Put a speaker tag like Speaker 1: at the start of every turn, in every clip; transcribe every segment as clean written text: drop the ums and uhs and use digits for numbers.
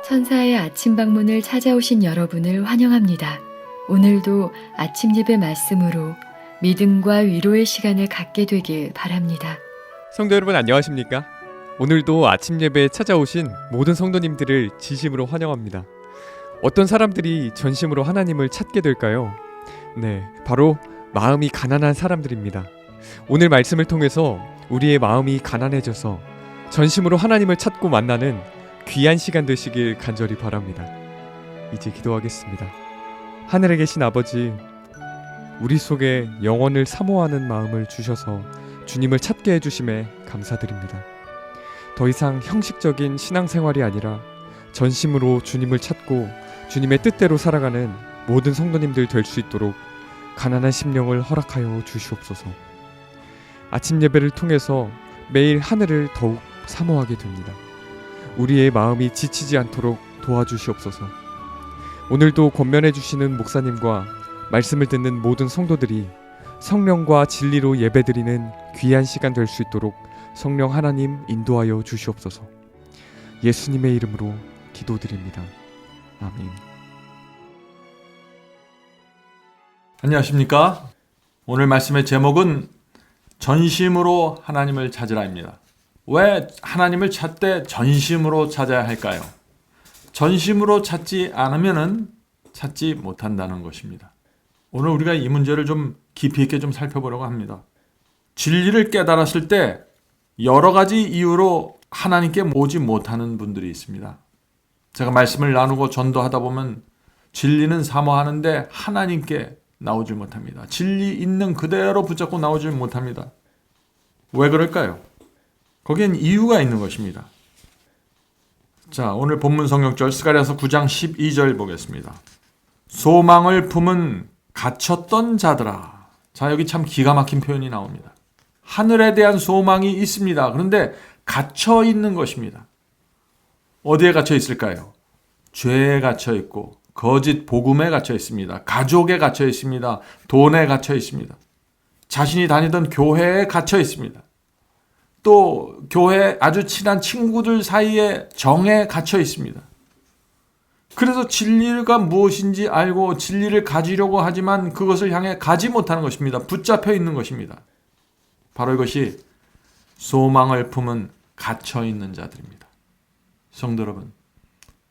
Speaker 1: 천사의 아침 방문을 찾아오신 여러분을 환영합니다. 오늘도 아침 예배 말씀으로 믿음과 위로의 시간을 갖게 되길 바랍니다.
Speaker 2: 성도 여러분 안녕하십니까? 오늘도 아침 예배에 찾아오신 모든 성도님들을 진심으로 환영합니다. 어떤 사람들이 전심으로 하나님을 찾게 될까요? 네, 바로 마음이 가난한 사람들입니다. 오늘 말씀을 통해서 우리의 마음이 가난해져서 전심으로 하나님을 찾고 만나는 귀한 시간 되시길 간절히 바랍니다. 이제 기도하겠습니다. 하늘에 계신 아버지, 우리 속에 영혼을 사모하는 마음을 주셔서 주님을 찾게 해주심에 감사드립니다. 더 이상 형식적인 신앙생활이 아니라 전심으로 주님을 찾고 주님의 뜻대로 살아가는 모든 성도님들 될 수 있도록 가난한 심령을 허락하여 주시옵소서. 아침 예배를 통해서 매일 하늘을 더욱 사모하게 됩니다. 우리의 마음이 지치지 않도록 도와주시옵소서. 오늘도 권면해 주시는 목사님과 말씀을 듣는 모든 성도들이 성령과 진리로 예배드리는 귀한 시간 될 수 있도록 성령 하나님 인도하여 주시옵소서. 예수님의 이름으로 기도드립니다. 아멘.
Speaker 3: 안녕하십니까? 오늘 말씀의 제목은 전심으로 하나님을 찾으라입니다. 왜 하나님을 찾되 전심으로 찾아야 할까요? 전심으로 찾지 않으면 찾지 못한다는 것입니다. 오늘 우리가 이 문제를 좀 깊이 있게 좀 살펴보려고 합니다. 진리를 깨달았을 때 여러 가지 이유로 하나님께 오지 못하는 분들이 있습니다. 제가 말씀을 나누고 전도하다 보면 진리는 사모하는데 하나님께 나오질 못합니다. 진리 있는 그대로 붙잡고 나오질 못합니다. 왜 그럴까요? 거기엔 이유가 있는 것입니다. 자, 오늘 본문 성경절 스가랴서 9장 12절 보겠습니다. 소망을 품은 갇혔던 자들아. 자, 여기 참 기가 막힌 표현이 나옵니다. 하늘에 대한 소망이 있습니다. 그런데 갇혀 있는 것입니다. 어디에 갇혀 있을까요? 죄에 갇혀 있고 거짓 복음에 갇혀 있습니다. 가족에 갇혀 있습니다. 돈에 갇혀 있습니다. 자신이 다니던 교회에 갇혀 있습니다. 또 교회 아주 친한 친구들 사이에 정에 갇혀 있습니다. 그래서 진리가 무엇인지 알고 진리를 가지려고 하지만 그것을 향해 가지 못하는 것입니다. 붙잡혀 있는 것입니다. 바로 이것이 소망을 품은 갇혀 있는 자들입니다. 성도 여러분,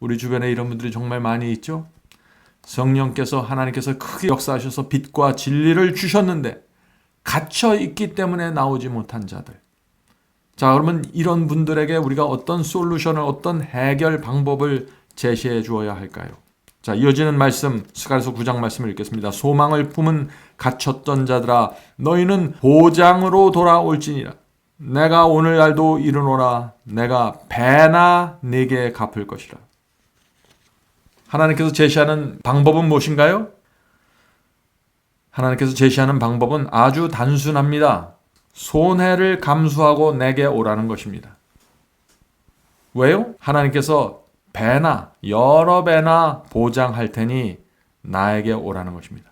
Speaker 3: 우리 주변에 이런 분들이 정말 많이 있죠? 성령께서 하나님께서 크게 역사하셔서 빛과 진리를 주셨는데 갇혀 있기 때문에 나오지 못한 자들. 자, 그러면 이런 분들에게 우리가 어떤 솔루션을, 어떤 해결 방법을 제시해 주어야 할까요? 자, 이어지는 말씀, 스가랴서 9장 말씀을 읽겠습니다. 소망을 품은 갇혔던 자들아, 너희는 보장으로 돌아올지니라. 내가 오늘날도 이르노라. 내가 배나 네게 갚을 것이라. 하나님께서 제시하는 방법은 무엇인가요? 하나님께서 제시하는 방법은 아주 단순합니다. 손해를 감수하고 내게 오라는 것입니다. 왜요? 하나님께서 배나 여러 배나 보장할 테니 나에게 오라는 것입니다.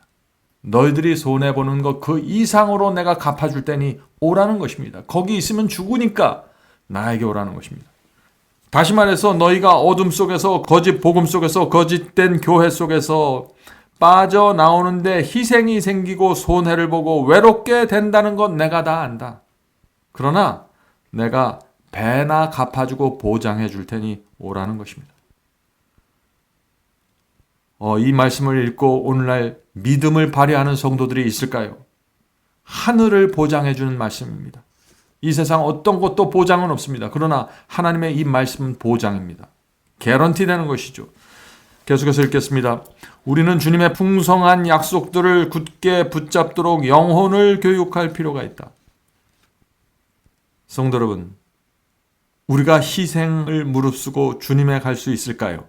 Speaker 3: 너희들이 손해보는 것 그 이상으로 내가 갚아줄 테니 오라는 것입니다. 거기 있으면 죽으니까 나에게 오라는 것입니다. 다시 말해서 너희가 어둠 속에서, 거짓 복음 속에서, 거짓된 교회 속에서 빠져나오는데 희생이 생기고 손해를 보고 외롭게 된다는 건 내가 다 안다. 그러나 내가 배나 갚아주고 보장해 줄 테니 오라는 것입니다. 이 말씀을 읽고 오늘날 믿음을 발휘하는 성도들이 있을까요? 하늘을 보장해 주는 말씀입니다. 이 세상 어떤 것도 보장은 없습니다. 그러나 하나님의 이 말씀은 보장입니다. 개런티 되는 것이죠. 계속해서 읽겠습니다. 우리는 주님의 풍성한 약속들을 굳게 붙잡도록 영혼을 교육할 필요가 있다. 성도 여러분, 우리가 희생을 무릅쓰고 주님에 갈 수 있을까요?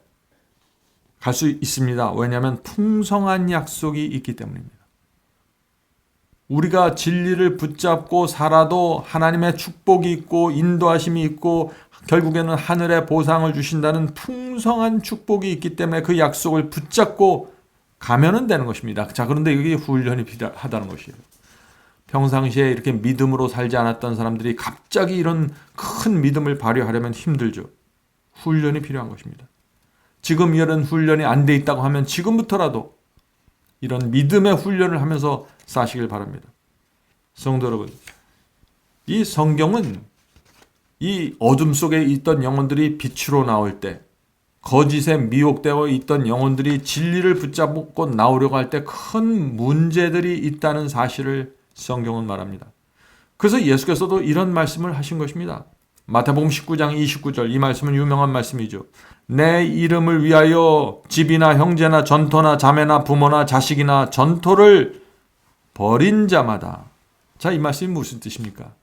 Speaker 3: 갈 수 있습니다. 왜냐하면 풍성한 약속이 있기 때문입니다. 우리가 진리를 붙잡고 살아도 하나님의 축복이 있고 인도하심이 있고 결국에는 하늘의 보상을 주신다는 풍성한 축복이 있기 때문에 그 약속을 붙잡고 가면은 되는 것입니다. 자, 그런데 이게 훈련이 필요하다는 것이에요. 평상시에 이렇게 믿음으로 살지 않았던 사람들이 갑자기 이런 큰 믿음을 발휘하려면 힘들죠. 훈련이 필요한 것입니다. 지금 이런 훈련이 안 돼 있다고 하면 지금부터라도 이런 믿음의 훈련을 하면서 사시길 바랍니다. 성도 여러분, 이 성경은 이 어둠 속에 있던 영혼들이 빛으로 나올 때, 거짓에 미혹되어 있던 영혼들이 진리를 붙잡고 나오려고 할 때 큰 문제들이 있다는 사실을 성경은 말합니다. 그래서 예수께서도 이런 말씀을 하신 것입니다. 마태복음 19장 29절, 이 말씀은 유명한 말씀이죠. 내 이름을 위하여 집이나 형제나 전토나 자매나 부모나 자식이나 전토를 벌인 자마다. 자, 이 말씀이 무슨 뜻입니까?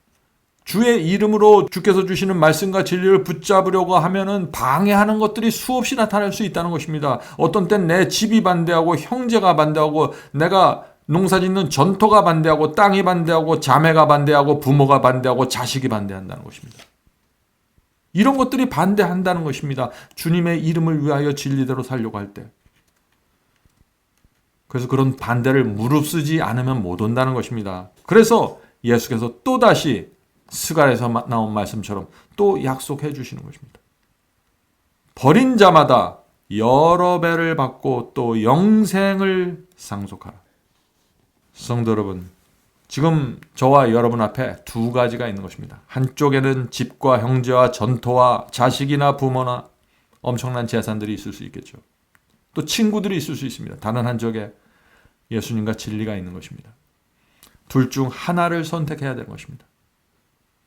Speaker 3: 주의 이름으로 주께서 주시는 말씀과 진리를 붙잡으려고 하면은 방해하는 것들이 수없이 나타날 수 있다는 것입니다. 어떤 땐 내 집이 반대하고 형제가 반대하고 내가 농사짓는 전토가 반대하고 땅이 반대하고 자매가 반대하고 부모가 반대하고 자식이 반대한다는 것입니다. 이런 것들이 반대한다는 것입니다. 주님의 이름을 위하여 진리대로 살려고 할 때. 그래서 그런 반대를 무릅쓰지 않으면 못 온다는 것입니다. 그래서 예수께서 또다시 스갈에서 나온 말씀처럼 또 약속해 주시는 것입니다. 버린 자마다 여러 배를 받고 또 영생을 상속하라. 성도 여러분, 지금 저와 여러분 앞에 두 가지가 있는 것입니다. 한쪽에는 집과 형제와 전토와 자식이나 부모나 엄청난 재산들이 있을 수 있겠죠. 또 친구들이 있을 수 있습니다. 다른 한쪽에 예수님과 진리가 있는 것입니다. 둘 중 하나를 선택해야 되는 것입니다.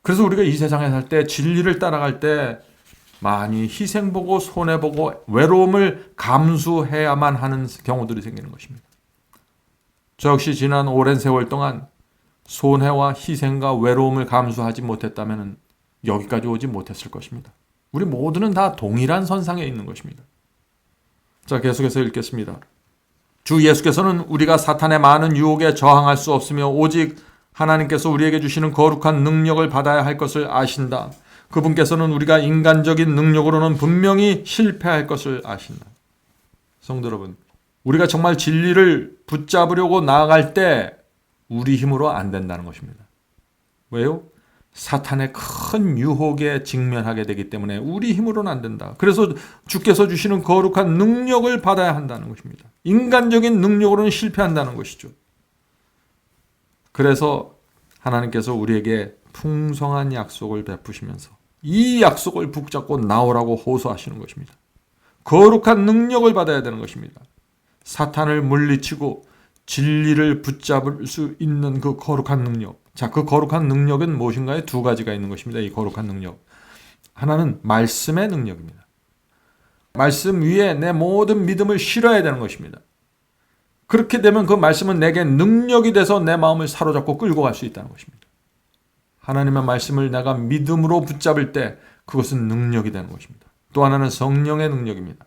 Speaker 3: 그래서 우리가 이 세상에 살 때 진리를 따라갈 때 많이 희생보고 손해보고 외로움을 감수해야만 하는 경우들이 생기는 것입니다. 저 역시 지난 오랜 세월 동안 손해와 희생과 외로움을 감수하지 못했다면 여기까지 오지 못했을 것입니다. 우리 모두는 다 동일한 선상에 있는 것입니다. 자, 계속해서 읽겠습니다. 주 예수께서는 우리가 사탄의 많은 유혹에 저항할 수 없으며 오직 하나님께서 우리에게 주시는 거룩한 능력을 받아야 할 것을 아신다. 그분께서는 우리가 인간적인 능력으로는 분명히 실패할 것을 아신다. 성도 여러분, 우리가 정말 진리를 붙잡으려고 나아갈 때 우리 힘으로 안 된다는 것입니다. 왜요? 사탄의 큰 유혹에 직면하게 되기 때문에 우리 힘으로는 안 된다. 그래서 주께서 주시는 거룩한 능력을 받아야 한다는 것입니다. 인간적인 능력으로는 실패한다는 것이죠. 그래서 하나님께서 우리에게 풍성한 약속을 베푸시면서 이 약속을 붙잡고 나오라고 호소하시는 것입니다. 거룩한 능력을 받아야 되는 것입니다. 사탄을 물리치고 진리를 붙잡을 수 있는 그 거룩한 능력. 자, 그 거룩한 능력은 무엇인가요? 두 가지가 있는 것입니다. 이 거룩한 능력. 하나는 말씀의 능력입니다. 말씀 위에 내 모든 믿음을 실어야 되는 것입니다. 그렇게 되면 그 말씀은 내게 능력이 돼서 내 마음을 사로잡고 끌고 갈 수 있다는 것입니다. 하나님의 말씀을 내가 믿음으로 붙잡을 때 그것은 능력이 되는 것입니다. 또 하나는 성령의 능력입니다.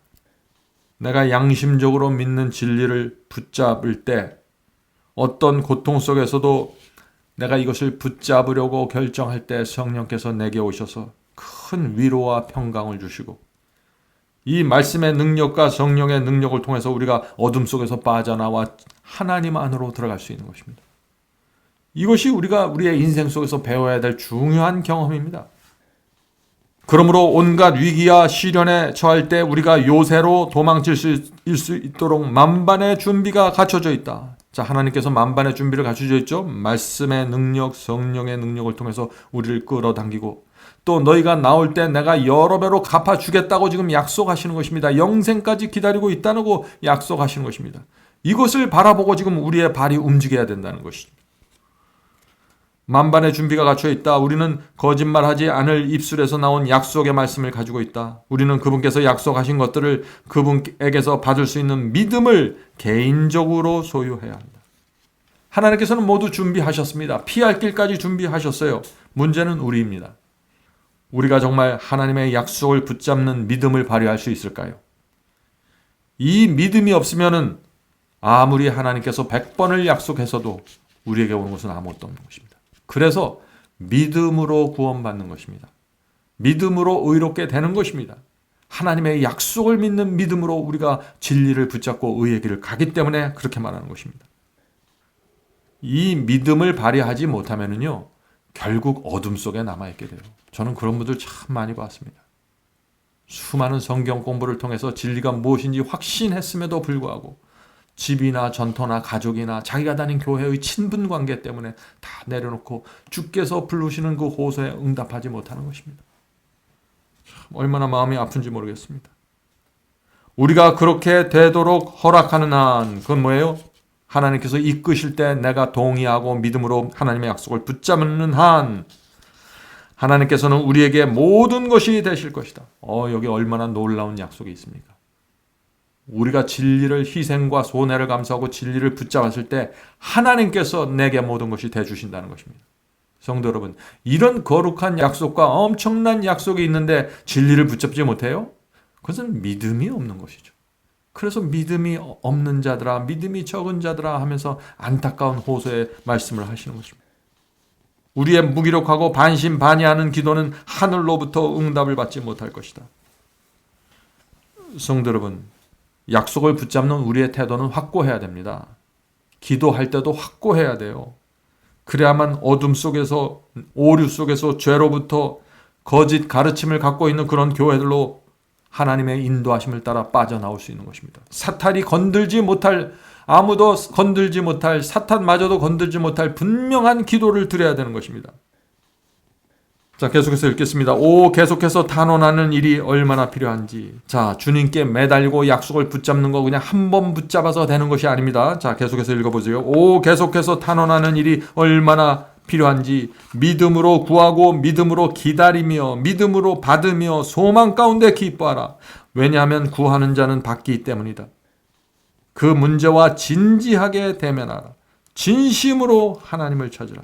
Speaker 3: 내가 양심적으로 믿는 진리를 붙잡을 때 어떤 고통 속에서도 내가 이것을 붙잡으려고 결정할 때 성령께서 내게 오셔서 큰 위로와 평강을 주시고 이 말씀의 능력과 성령의 능력을 통해서 우리가 어둠 속에서 빠져나와 하나님 안으로 들어갈 수 있는 것입니다. 이것이 우리가 우리의 인생 속에서 배워야 될 중요한 경험입니다. 그러므로 온갖 위기와 시련에 처할 때 우리가 요새로 도망칠 수 있도록 만반의 준비가 갖춰져 있다. 자, 하나님께서 만반의 준비를 갖춰져 있죠. 말씀의 능력, 성령의 능력을 통해서 우리를 끌어당기고 또 너희가 나올 때 내가 여러 배로 갚아주겠다고 지금 약속하시는 것입니다. 영생까지 기다리고 있다고 약속하시는 것입니다. 이것을 바라보고 지금 우리의 발이 움직여야 된다는 것입니다. 만반의 준비가 갖춰 있다. 우리는 거짓말하지 않을 입술에서 나온 약속의 말씀을 가지고 있다. 우리는 그분께서 약속하신 것들을 그분에게서 받을 수 있는 믿음을 개인적으로 소유해야 한다. 하나님께서는 모두 준비하셨습니다. 피할 길까지 준비하셨어요. 문제는 우리입니다. 우리가 정말 하나님의 약속을 붙잡는 믿음을 발휘할 수 있을까요? 이 믿음이 없으면은 아무리 하나님께서 100번을 약속해서도 우리에게 오는 것은 아무것도 없는 것입니다. 그래서 믿음으로 구원받는 것입니다. 믿음으로 의롭게 되는 것입니다. 하나님의 약속을 믿는 믿음으로 우리가 진리를 붙잡고 의의 길을 가기 때문에 그렇게 말하는 것입니다. 이 믿음을 발휘하지 못하면은요, 결국 어둠 속에 남아있게 돼요. 저는 그런 분들 참 많이 봤습니다. 수많은 성경 공부를 통해서 진리가 무엇인지 확신했음에도 불구하고 집이나 전토나 가족이나 자기가 다닌 교회의 친분 관계 때문에 다 내려놓고 주께서 부르시는 그 호소에 응답하지 못하는 것입니다. 얼마나 마음이 아픈지 모르겠습니다. 우리가 그렇게 되도록 허락하는 한 그건 뭐예요? 하나님께서 이끄실 때 내가 동의하고 믿음으로 하나님의 약속을 붙잡는 한 하나님께서는 우리에게 모든 것이 되실 것이다. 여기 얼마나 놀라운 약속이 있습니까? 우리가 진리를 희생과 손해를 감수하고 진리를 붙잡았을 때 하나님께서 내게 모든 것이 되주신다는 것입니다. 성도 여러분, 이런 거룩한 약속과 엄청난 약속이 있는데 진리를 붙잡지 못해요? 그것은 믿음이 없는 것이죠. 그래서 믿음이 없는 자들아, 믿음이 적은 자들아 하면서 안타까운 호소의 말씀을 하시는 것입니다. 우리의 무기력하고 반신반의하는 기도는 하늘로부터 응답을 받지 못할 것이다. 성도 여러분, 약속을 붙잡는 우리의 태도는 확고해야 됩니다. 기도할 때도 확고해야 돼요. 그래야만 어둠 속에서, 오류 속에서 죄로부터 거짓 가르침을 갖고 있는 그런 교회들로 하나님의 인도하심을 따라 빠져나올 수 있는 것입니다. 사탄이 건들지 못할, 아무도 건들지 못할, 사탄마저도 건들지 못할 분명한 기도를 드려야 되는 것입니다. 자, 계속해서 읽겠습니다. 계속해서 탄원하는 일이 얼마나 필요한지. 자, 주님께 매달리고 약속을 붙잡는 거 그냥 한 번 붙잡아서 되는 것이 아닙니다. 자, 계속해서 읽어보세요. 계속해서 탄원하는 일이 얼마나 필요한지 믿음으로 구하고 믿음으로 기다리며 믿음으로 받으며 소망 가운데 기뻐하라. 왜냐하면 구하는 자는 받기 때문이다. 그 문제와 진지하게 대면하라. 진심으로 하나님을 찾으라.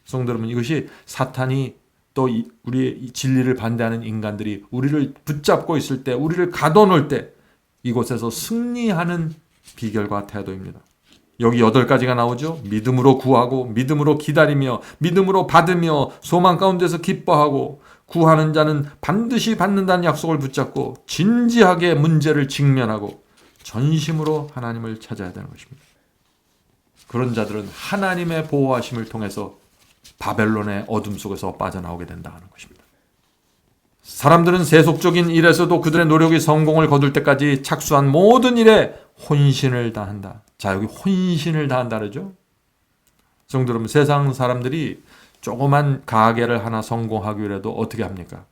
Speaker 3: 성도 여러분, 이것이 사탄이 또 우리의 진리를 반대하는 인간들이 우리를 붙잡고 있을 때, 우리를 가둬놓을 때 이곳에서 승리하는 비결과 태도입니다. 여기 8가지가 나오죠. 믿음으로 구하고 믿음으로 기다리며 믿음으로 받으며 소망 가운데서 기뻐하고 구하는 자는 반드시 받는다는 약속을 붙잡고 진지하게 문제를 직면하고 전심으로 하나님을 찾아야 되는 것입니다. 그런 자들은 하나님의 보호하심을 통해서 바벨론의 어둠 속에서 빠져나오게 된다는 것입니다. 사람들은 세속적인 일에서도 그들의 노력이 성공을 거둘 때까지 착수한 모든 일에 혼신을 다한다. 자, 여기 혼신을 다한다 그러죠. 성도 여러분, 세상 사람들이 조그만 가게를 하나 성공하기 위해도 어떻게 합니까?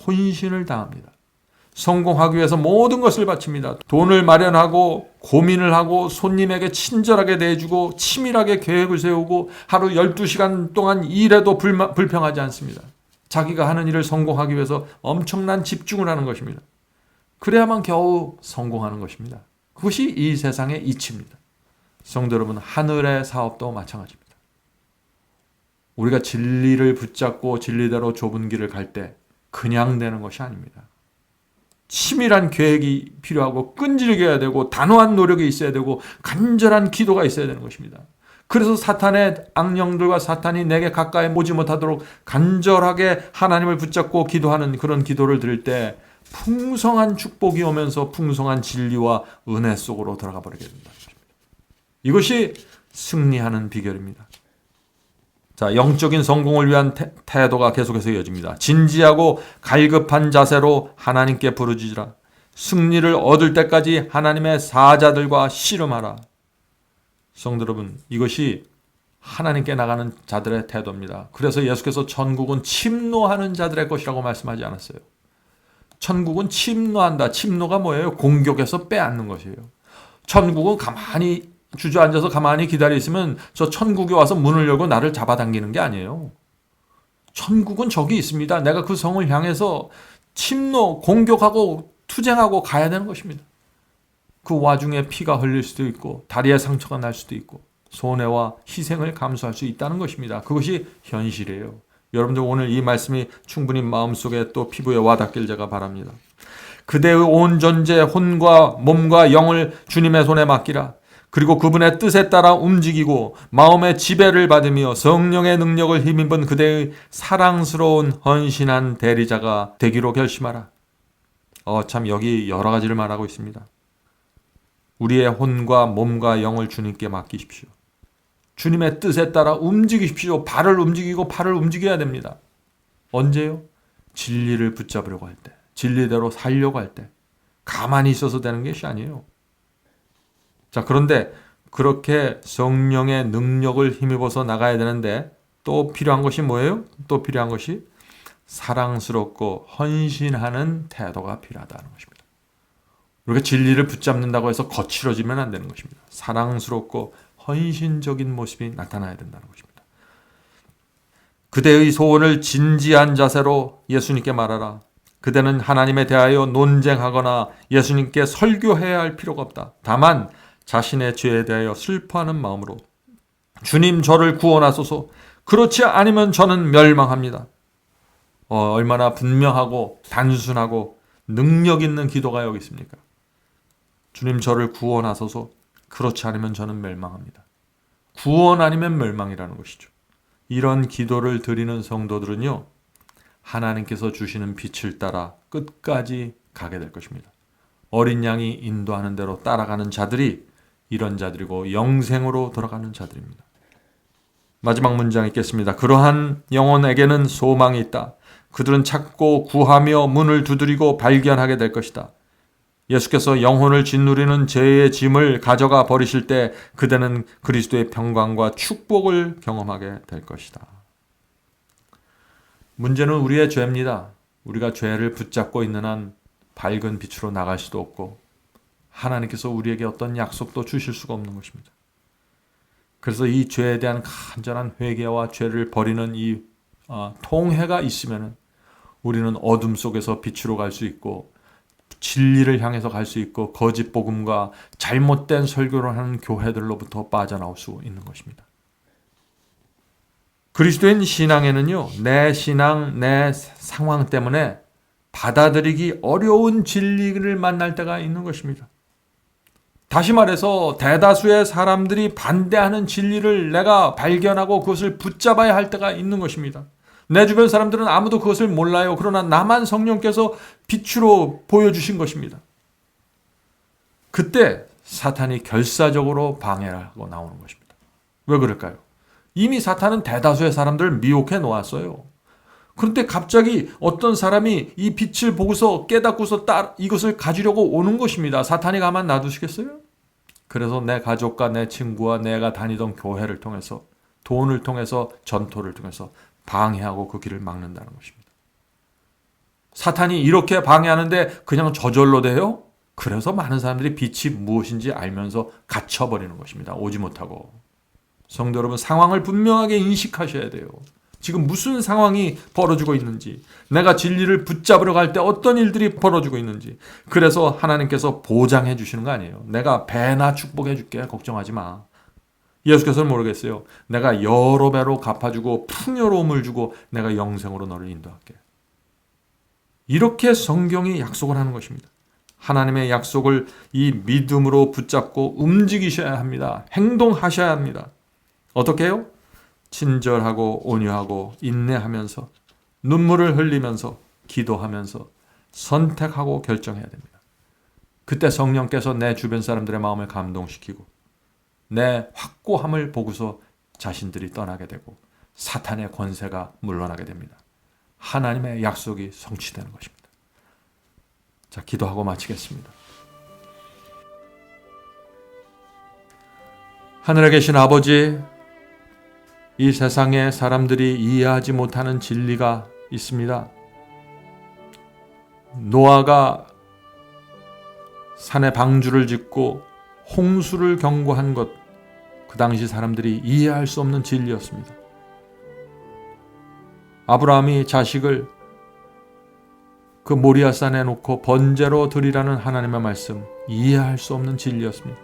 Speaker 3: 혼신을 다합니다. 성공하기 위해서 모든 것을 바칩니다. 돈을 마련하고 고민을 하고 손님에게 친절하게 대해주고 치밀하게 계획을 세우고 하루 12시간 동안 일해도 불평하지 않습니다. 자기가 하는 일을 성공하기 위해서 엄청난 집중을 하는 것입니다. 그래야만 겨우 성공하는 것입니다. 그것이 이 세상의 이치입니다. 성도 여러분, 하늘의 사업도 마찬가지입니다. 우리가 진리를 붙잡고 진리대로 좁은 길을 갈 때 그냥 되는 것이 아닙니다. 치밀한 계획이 필요하고 끈질겨야 되고 단호한 노력이 있어야 되고 간절한 기도가 있어야 되는 것입니다. 그래서 사탄의 악령들과 사탄이 내게 가까이 오지 못하도록 간절하게 하나님을 붙잡고 기도하는 그런 기도를 드릴 때 풍성한 축복이 오면서 풍성한 진리와 은혜 속으로 들어가 버리게 된다는 것입니다. 이것이 승리하는 비결입니다. 자, 영적인 성공을 위한 태도가 계속해서 이어집니다. 진지하고 갈급한 자세로 하나님께 부르짖으라. 승리를 얻을 때까지 하나님의 사자들과 씨름하라. 성도 여러분, 이것이 하나님께 나가는 자들의 태도입니다. 그래서 예수께서 천국은 침노하는 자들의 것이라고 말씀하지 않았어요. 천국은 침노한다. 침노가 뭐예요? 공격해서 빼앗는 것이에요. 천국은 가만히 주저앉아서 가만히 기다려 있으면 저 천국에 와서 문을 열고 나를 잡아당기는 게 아니에요. 천국은 저기 있습니다. 내가 그 성을 향해서 침노, 공격하고 투쟁하고 가야 되는 것입니다. 그 와중에 피가 흘릴 수도 있고 다리에 상처가 날 수도 있고 손해와 희생을 감수할 수 있다는 것입니다. 그것이 현실이에요. 여러분들 오늘 이 말씀이 충분히 마음속에 또 피부에 와닿길 제가 바랍니다. 그대의 온 존재, 혼과 몸과 영을 주님의 손에 맡기라. 그리고 그분의 뜻에 따라 움직이고 마음의 지배를 받으며 성령의 능력을 힘입은 그대의 사랑스러운 헌신한 대리자가 되기로 결심하라. 참 여기 여러 가지를 말하고 있습니다. 우리의 혼과 몸과 영을 주님께 맡기십시오. 주님의 뜻에 따라 움직이십시오. 발을 움직이고 팔을 움직여야 됩니다. 언제요? 진리를 붙잡으려고 할 때. 진리대로 살려고 할 때 가만히 있어서 되는 것이 아니에요. 자, 그런데 그렇게 성령의 능력을 힘입어서 나가야 되는데 또 필요한 것이 뭐예요? 또 필요한 것이 사랑스럽고 헌신하는 태도가 필요하다는 것입니다. 우리가 진리를 붙잡는다고 해서 거칠어지면 안 되는 것입니다. 사랑스럽고 헌신적인 모습이 나타나야 된다는 것입니다. 그대의 소원을 진지한 자세로 예수님께 말하라. 그대는 하나님에 대하여 논쟁하거나 예수님께 설교해야 할 필요가 없다. 다만 자신의 죄에 대하여 슬퍼하는 마음으로 주님 저를 구원하소서, 그렇지 않으면 저는 멸망합니다. 얼마나 분명하고 단순하고 능력 있는 기도가 여기 있습니까? 주님 저를 구원하소서, 그렇지 않으면 저는 멸망합니다. 구원 아니면 멸망이라는 것이죠. 이런 기도를 드리는 성도들은요, 하나님께서 주시는 빛을 따라 끝까지 가게 될 것입니다. 어린 양이 인도하는 대로 따라가는 자들이 이런 자들이고 영생으로 돌아가는 자들입니다. 마지막 문장 읽겠습니다. 그러한 영혼에게는 소망이 있다. 그들은 찾고 구하며 문을 두드리고 발견하게 될 것이다. 예수께서 영혼을 짓누리는 죄의 짐을 가져가 버리실 때 그대는 그리스도의 평강과 축복을 경험하게 될 것이다. 문제는 우리의 죄입니다. 우리가 죄를 붙잡고 있는 한 밝은 빛으로 나갈 수도 없고 하나님께서 우리에게 어떤 약속도 주실 수가 없는 것입니다. 그래서 이 죄에 대한 간절한 회개와 죄를 버리는 이 통회가 있으면 우리는 어둠 속에서 빛으로 갈 수 있고 진리를 향해서 갈 수 있고 거짓 복음과 잘못된 설교를 하는 교회들로부터 빠져나올 수 있는 것입니다. 그리스도인 신앙에는요, 내 신앙, 내 상황 때문에 받아들이기 어려운 진리를 만날 때가 있는 것입니다. 다시 말해서 대다수의 사람들이 반대하는 진리를 내가 발견하고 그것을 붙잡아야 할 때가 있는 것입니다. 내 주변 사람들은 아무도 그것을 몰라요. 그러나 나만 성령께서 빛으로 보여주신 것입니다. 그때 사탄이 결사적으로 방해하고 나오는 것입니다. 왜 그럴까요? 이미 사탄은 대다수의 사람들을 미혹해 놓았어요. 그런데 갑자기 어떤 사람이 이 빛을 보고서 깨닫고서 이것을 가지려고 오는 것입니다. 사탄이 가만 놔두시겠어요? 그래서 내 가족과 내 친구와 내가 다니던 교회를 통해서 돈을 통해서 전토를 통해서 방해하고 그 길을 막는다는 것입니다. 사탄이 이렇게 방해하는데 그냥 저절로 돼요? 그래서 많은 사람들이 빛이 무엇인지 알면서 갇혀버리는 것입니다. 오지 못하고. 성도 여러분, 상황을 분명하게 인식하셔야 돼요. 지금 무슨 상황이 벌어지고 있는지, 내가 진리를 붙잡으러 갈 때 어떤 일들이 벌어지고 있는지. 그래서 하나님께서 보장해 주시는 거 아니에요. 내가 배나 축복해 줄게, 걱정하지 마. 예수께서는 모르겠어요. 내가 여러 배로 갚아주고 풍요로움을 주고 내가 영생으로 너를 인도할게. 이렇게 성경이 약속을 하는 것입니다. 하나님의 약속을 이 믿음으로 붙잡고 움직이셔야 합니다. 행동하셔야 합니다. 어떻게 해요? 친절하고 온유하고 인내하면서 눈물을 흘리면서 기도하면서 선택하고 결정해야 됩니다. 그때 성령께서 내 주변 사람들의 마음을 감동시키고 내 확고함을 보고서 자신들이 떠나게 되고 사탄의 권세가 물러나게 됩니다. 하나님의 약속이 성취되는 것입니다. 자, 기도하고 마치겠습니다. 하늘에 계신 아버지, 이 세상에 사람들이 이해하지 못하는 진리가 있습니다. 노아가 산에 방주를 짓고 홍수를 경고한 것, 그 당시 사람들이 이해할 수 없는 진리였습니다. 아브라함이 자식을 그 모리아산에 놓고 번제로 드리라는 하나님의 말씀, 이해할 수 없는 진리였습니다.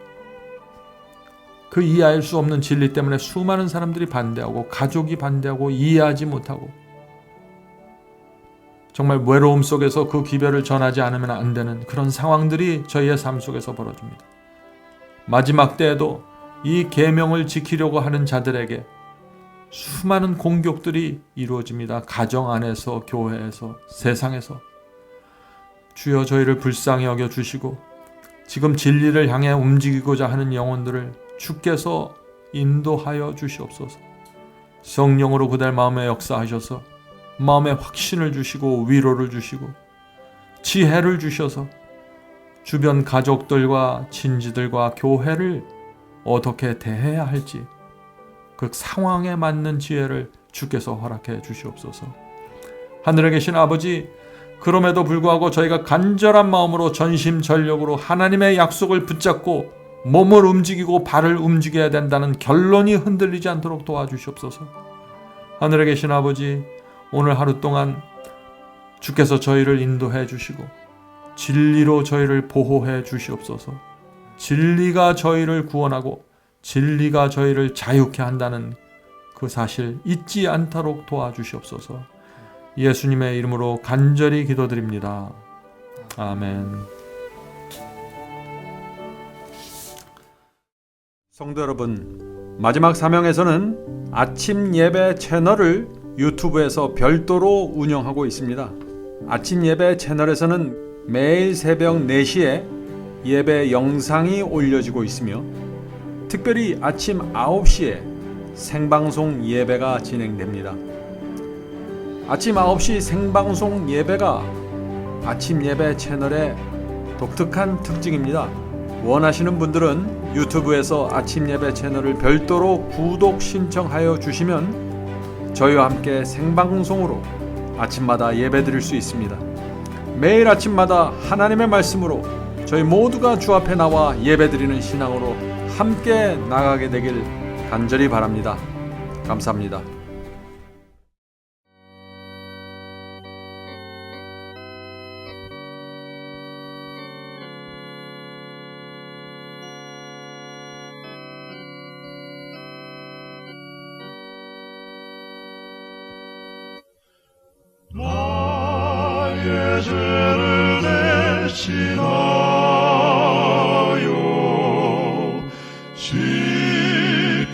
Speaker 3: 그 이해할 수 없는 진리 때문에 수많은 사람들이 반대하고 가족이 반대하고 이해하지 못하고 정말 외로움 속에서 그 기별을 전하지 않으면 안 되는 그런 상황들이 저희의 삶 속에서 벌어집니다. 마지막 때에도 이 계명을 지키려고 하는 자들에게 수많은 공격들이 이루어집니다. 가정 안에서, 교회에서, 세상에서. 주여 저희를 불쌍히 여겨주시고 지금 진리를 향해 움직이고자 하는 영혼들을 주께서 인도하여 주시옵소서. 성령으로 그들 마음에 역사하셔서 마음에 확신을 주시고 위로를 주시고 지혜를 주셔서 주변 가족들과 친지들과 교회를 어떻게 대해야 할지 그 상황에 맞는 지혜를 주께서 허락해 주시옵소서. 하늘에 계신 아버지, 그럼에도 불구하고 저희가 간절한 마음으로 전심전력으로 하나님의 약속을 붙잡고 몸을 움직이고 발을 움직여야 된다는 결론이 흔들리지 않도록 도와주시옵소서. 하늘에 계신 아버지, 오늘 하루 동안 주께서 저희를 인도해 주시고 진리로 저희를 보호해 주시옵소서. 진리가 저희를 구원하고 진리가 저희를 자유케 한다는 그 사실 잊지 않도록 도와주시옵소서. 예수님의 이름으로 간절히 기도드립니다. 아멘. 성도 여러분, 마지막 사명에서는 아침 예배 채널을 유튜브에서 별도로 운영하고 있습니다. 아침 예배 채널에서는 매일 새벽 4시에 예배 영상이 올려지고 있으며 특별히 아침 9시에 생방송 예배가 진행됩니다. 아침 9시 생방송 예배가 아침 예배 채널의 독특한 특징입니다. 원하시는 분들은 유튜브에서 아침 예배 채널을 별도로 구독 신청하여 주시면 저희와 함께 생방송으로 아침마다 예배 드릴 수 있습니다. 매일 아침마다 하나님의 말씀으로 저희 모두가 주 앞에 나와 예배 드리는 신앙으로 함께 나가게 되길 간절히 바랍니다. 감사합니다.
Speaker 4: 나의 죄를 대신하여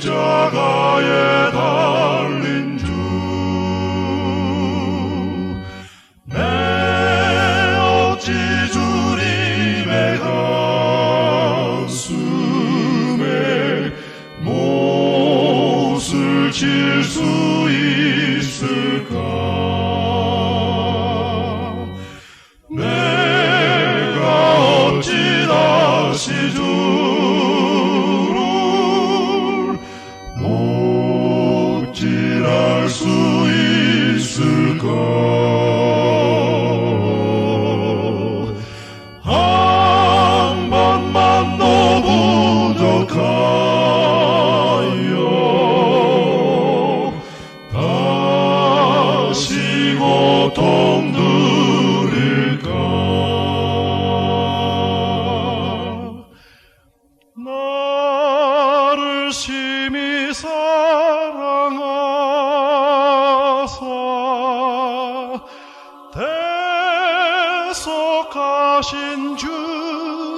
Speaker 4: 십자가에 달린 주, 내 어찌 주님의 가슴에 못을 칠 수 있을까? 다시 주를 못질할 수 있을까? 한 번만 더 부족하여 다시 고통 들일까? 나를 심히 사랑하사 대속하신 주,